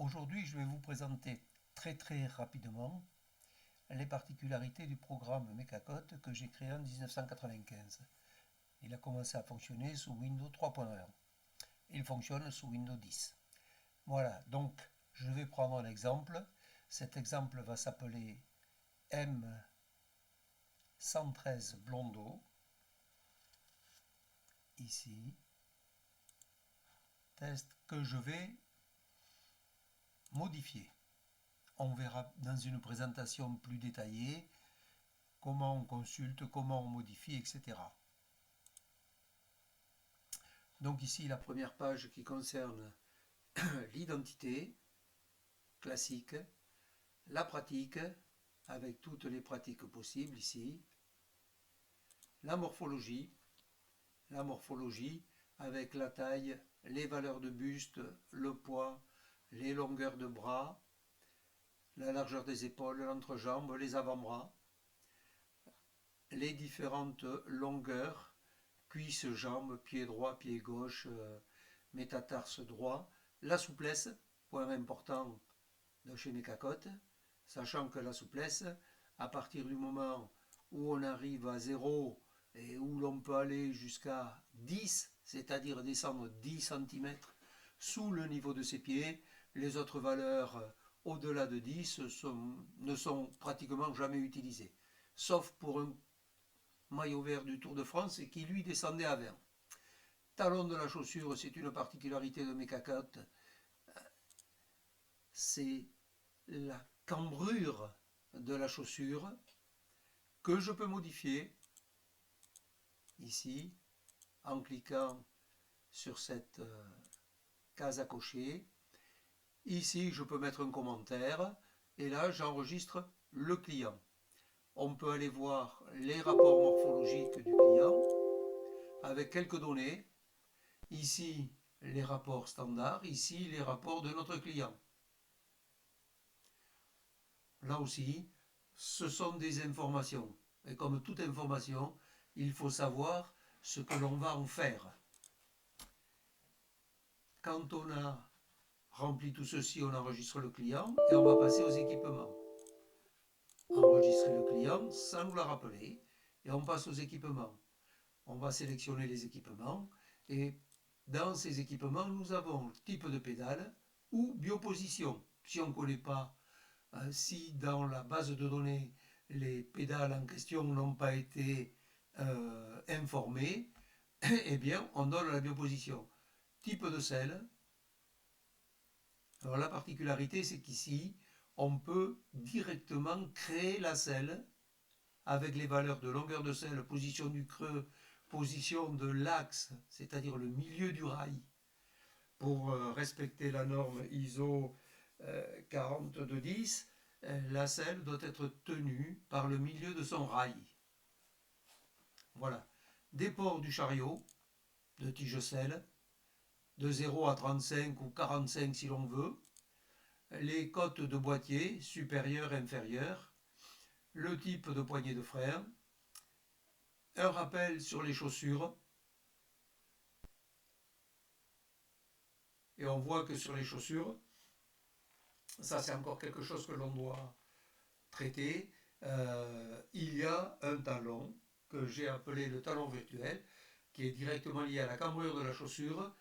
Aujourd'hui, je vais vous présenter très rapidement les particularités du programme Mekacote que j'ai créé en 1995. Il a commencé à fonctionner sous Windows 3.1. Il fonctionne sous Windows 10. Voilà, donc je vais prendre un exemple. Cet exemple va s'appeler M113 Blondo. Ici, test que je vais modifier. On verra dans une présentation plus détaillée comment on consulte, comment on modifie, etc. Donc ici, la première page qui concerne l'identité classique, la pratique, avec toutes les pratiques possibles ici, la morphologie avec la taille, les valeurs de buste, le poids, les longueurs de bras, la largeur des épaules, l'entrejambe, les avant-bras, les différentes longueurs, cuisses, jambes, pied droit, pied gauche, métatarse droit, la souplesse, point important de chez Mekacote, sachant que la souplesse, à partir du moment où on arrive à 0 et où l'on peut aller jusqu'à 10, c'est-à-dire descendre 10 cm sous le niveau de ses pieds, les autres valeurs au-delà de 10 ne sont pratiquement jamais utilisées, sauf pour un maillot vert du Tour de France et qui lui descendait à 20. Talon de la chaussure, c'est une particularité de Mekacote, c'est la cambrure de la chaussure que je peux modifier ici en cliquant sur cette case à cocher. Ici, je peux mettre un commentaire et là, j'enregistre le client. On peut aller voir les rapports morphologiques du client avec quelques données. Ici, les rapports standards, ici, les rapports de notre client. Là aussi, ce sont des informations. Et comme toute information, il faut savoir ce que l'on va en faire. Quand on a rempli tout ceci, on enregistre le client et on va passer aux équipements. Enregistrer le client sans nous la rappeler et on passe aux équipements. On va sélectionner les équipements et dans ces équipements, nous avons type de pédale ou bioposition. Si on ne connaît pas, si dans la base de données, les pédales en question n'ont pas été informées, eh bien, on donne la bioposition. Type de selle. Alors la particularité, c'est qu'ici, on peut directement créer la selle avec les valeurs de longueur de selle, position du creux, position de l'axe, c'est-à-dire le milieu du rail, pour respecter la norme ISO 4210, la selle doit être tenue par le milieu de son rail. Voilà. Déport du chariot de tige selle, de 0 à 35 ou 45 si l'on veut, les côtes de boîtier, supérieures et inférieures, le type de poignée de frein, un rappel sur les chaussures, et on voit que sur les chaussures, ça c'est encore quelque chose que l'on doit traiter, il y a un talon que j'ai appelé le talon virtuel, qui est directement lié à la cambrure de la chaussure,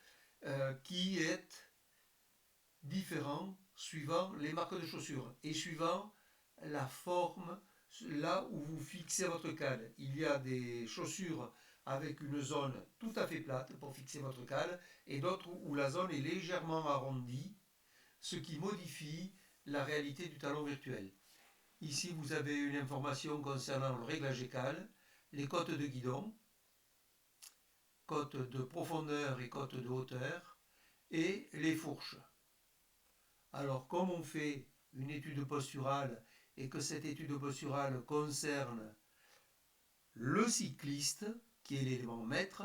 qui est différent suivant les marques de chaussures et suivant la forme, là où vous fixez votre cale. Il y a des chaussures avec une zone tout à fait plate pour fixer votre cale et d'autres où la zone est légèrement arrondie, ce qui modifie la réalité du talon virtuel. Ici, vous avez une information concernant le réglage des cales, les côtes de guidon, côtes de profondeur et côtes de hauteur, et les fourches. Alors, comme on fait une étude posturale et que cette étude posturale concerne le cycliste, qui est l'élément maître,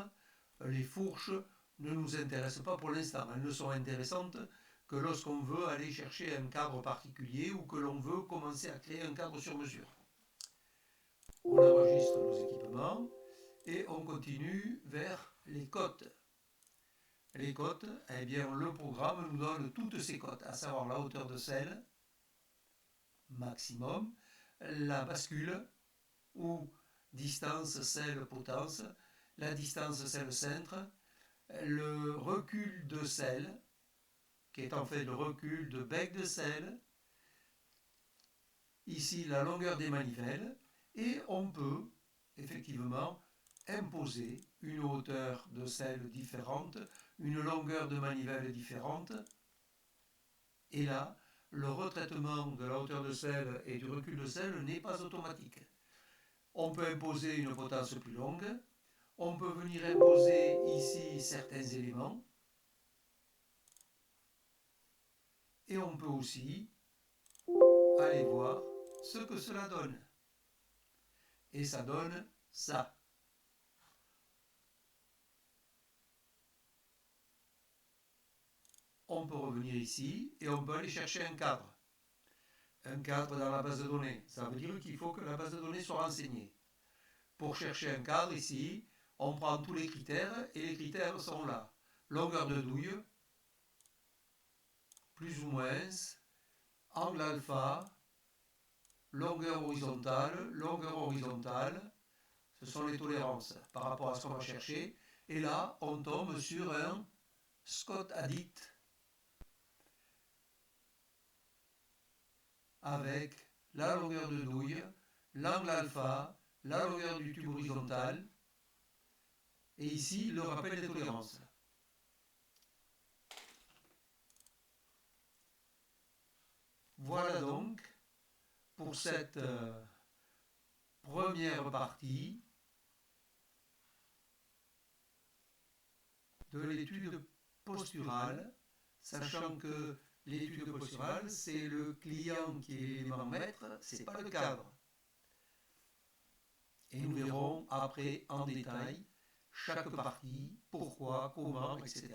les fourches ne nous intéressent pas pour l'instant. Elles ne sont intéressantes que lorsqu'on veut aller chercher un cadre particulier ou que l'on veut commencer à créer un cadre sur mesure. On enregistre nos équipements et on continue vers les côtes. les cotes, eh bien le programme nous donne toutes ces cotes, à savoir la hauteur de selle maximum, la bascule ou distance selle potence, la distance selle centre, le recul de selle, qui est en fait le recul de bec de selle, ici la longueur des manivelles, et on peut effectivement imposer une hauteur de selle différente, une longueur de manivelle différente, et là, le retraitement de la hauteur de selle et du recul de selle n'est pas automatique. On peut imposer une potence plus longue, on peut venir imposer ici certains éléments, et on peut aussi aller voir ce que cela donne. Et ça donne ça. On peut revenir ici et on peut aller chercher un cadre. Un cadre dans la base de données. Ça veut dire qu'il faut que la base de données soit renseignée. Pour chercher un cadre ici, on prend tous les critères et les critères sont là. Longueur de douille, plus ou moins, angle alpha, longueur horizontale, ce sont les tolérances par rapport à ce qu'on va chercher. Et là, on tombe sur un Scott Addict avec la longueur de douille, l'angle alpha, la longueur du tube horizontal, et ici le rappel des tolérances. Voilà donc pour cette première partie de l'étude posturale, sachant que l'étude posturale, c'est le client qui est l'élément maître, c'est pas le cadre. Et nous verrons après en détail chaque partie, pourquoi, comment, etc.